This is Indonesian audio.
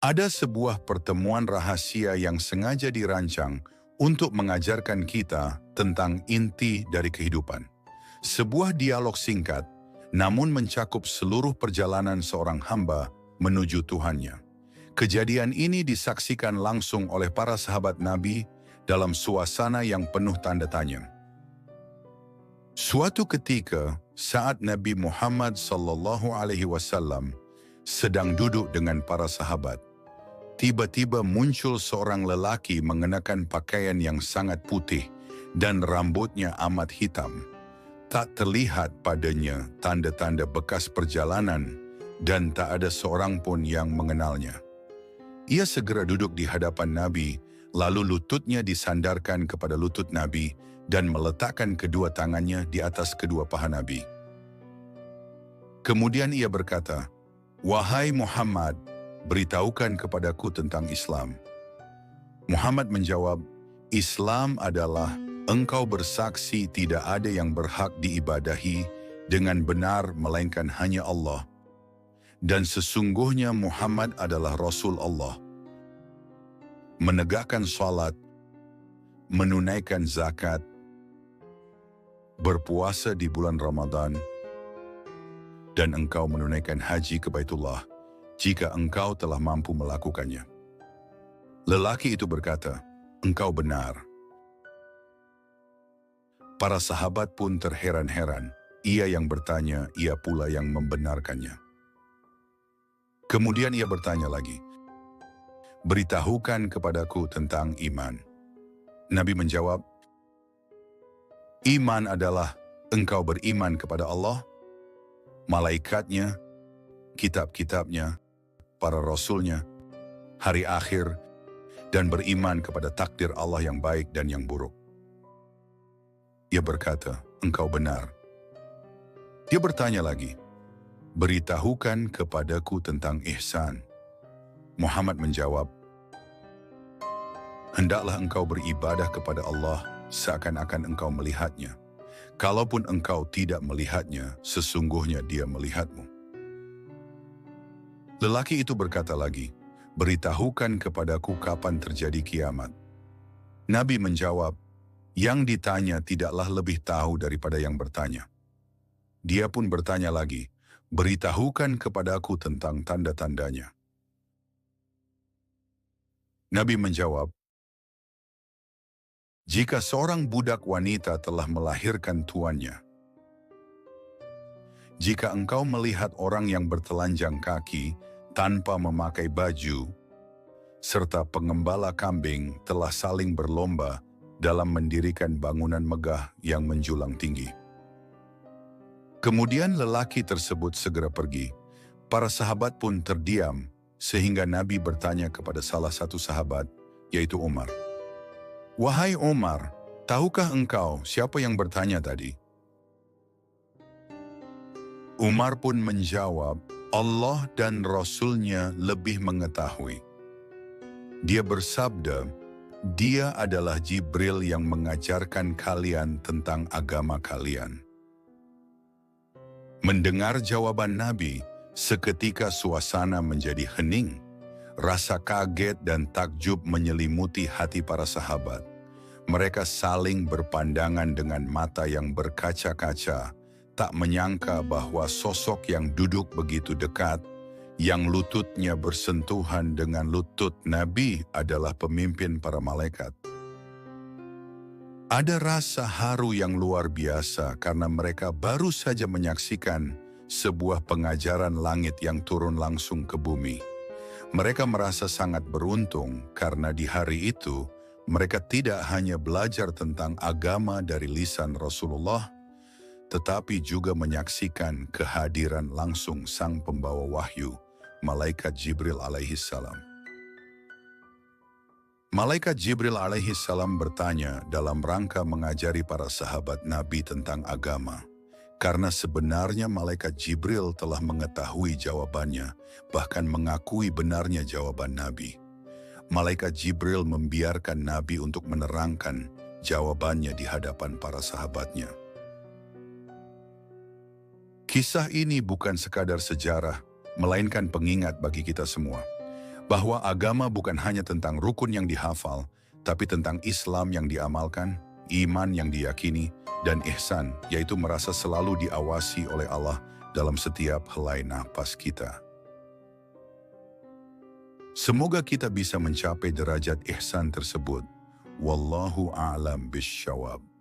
Ada sebuah pertemuan rahasia yang sengaja dirancang untuk mengajarkan kita tentang inti dari kehidupan. Sebuah dialog singkat, namun mencakup seluruh perjalanan seorang hamba menuju Tuhannya. Kejadian ini disaksikan langsung oleh para sahabat Nabi dalam suasana yang penuh tanda tanya. Suatu ketika, saat Nabi Muhammad SAW sedang duduk dengan para sahabat, tiba-tiba muncul seorang lelaki mengenakan pakaian yang sangat putih dan rambutnya amat hitam. Tak terlihat padanya tanda-tanda bekas perjalanan dan tak ada seorang pun yang mengenalnya. Ia segera duduk di hadapan Nabi, lalu lututnya disandarkan kepada lutut Nabi dan meletakkan kedua tangannya di atas kedua paha Nabi. Kemudian ia berkata, "Wahai Muhammad, beritahukan kepadaku tentang Islam." Muhammad menjawab, "Islam adalah engkau bersaksi tidak ada yang berhak diibadahi dengan benar melainkan hanya Allah. Dan sesungguhnya Muhammad adalah Rasul Allah. Menegakkan salat, menunaikan zakat, berpuasa di bulan Ramadan, dan engkau menunaikan haji ke Baitullah jika engkau telah mampu melakukannya." Lelaki itu berkata, "Engkau benar." Para sahabat pun terheran-heran. Ia yang bertanya, ia pula yang membenarkannya. Kemudian ia bertanya lagi, "Beritahukan kepadaku tentang iman." Nabi menjawab, "Iman adalah engkau beriman kepada Allah, malaikatnya, kitab-kitabnya, para rasulnya, hari akhir, dan beriman kepada takdir Allah yang baik dan yang buruk." Ia berkata, "Engkau benar." Dia bertanya lagi, "Beritahukan kepadaku tentang ihsan." Muhammad menjawab, "Hendaklah engkau beribadah kepada Allah seakan-akan engkau melihatnya. Kalaupun engkau tidak melihatnya, sesungguhnya Dia melihatmu." Lelaki itu berkata lagi, "Beritahukan kepadaku kapan terjadi kiamat." Nabi menjawab, "Yang ditanya tidaklah lebih tahu daripada yang bertanya." Dia pun bertanya lagi, "Beritahukan kepadaku tentang tanda-tandanya." Nabi menjawab, "Jika seorang budak wanita telah melahirkan tuannya, jika engkau melihat orang yang bertelanjang kaki tanpa memakai baju, serta pengembala kambing telah saling berlomba dalam mendirikan bangunan megah yang menjulang tinggi." Kemudian lelaki tersebut segera pergi. Para sahabat pun terdiam sehingga Nabi bertanya kepada salah satu sahabat, yaitu Umar, "Wahai Umar, tahukah engkau siapa yang bertanya tadi?" Umar pun menjawab, "Allah dan Rasul-Nya lebih mengetahui." Dia bersabda, "Dia adalah Jibril yang mengajarkan kalian tentang agama kalian." Mendengar jawaban Nabi, seketika suasana menjadi hening. Rasa kaget dan takjub menyelimuti hati para sahabat. Mereka saling berpandangan dengan mata yang berkaca-kaca, tak menyangka bahwa sosok yang duduk begitu dekat, yang lututnya bersentuhan dengan lutut Nabi adalah pemimpin para malaikat. Ada rasa haru yang luar biasa karena mereka baru saja menyaksikan sebuah pengajaran langit yang turun langsung ke bumi. Mereka merasa sangat beruntung karena di hari itu mereka tidak hanya belajar tentang agama dari lisan Rasulullah, tetapi juga menyaksikan kehadiran langsung sang pembawa wahyu, Malaikat Jibril alaihissalam. Malaikat Jibril alaihissalam bertanya dalam rangka mengajari para sahabat Nabi tentang agama. Karena sebenarnya Malaikat Jibril telah mengetahui jawabannya, bahkan mengakui benarnya jawaban Nabi. Malaikat Jibril membiarkan Nabi untuk menerangkan jawabannya di hadapan para sahabatnya. Kisah ini bukan sekadar sejarah, melainkan pengingat bagi kita semua bahwa agama bukan hanya tentang rukun yang dihafal, tapi tentang Islam yang diamalkan, iman yang diyakini, dan ihsan, yaitu merasa selalu diawasi oleh Allah dalam setiap helai nafas kita. Semoga kita bisa mencapai derajat ihsan tersebut. Wallahu a'lam bisyawab.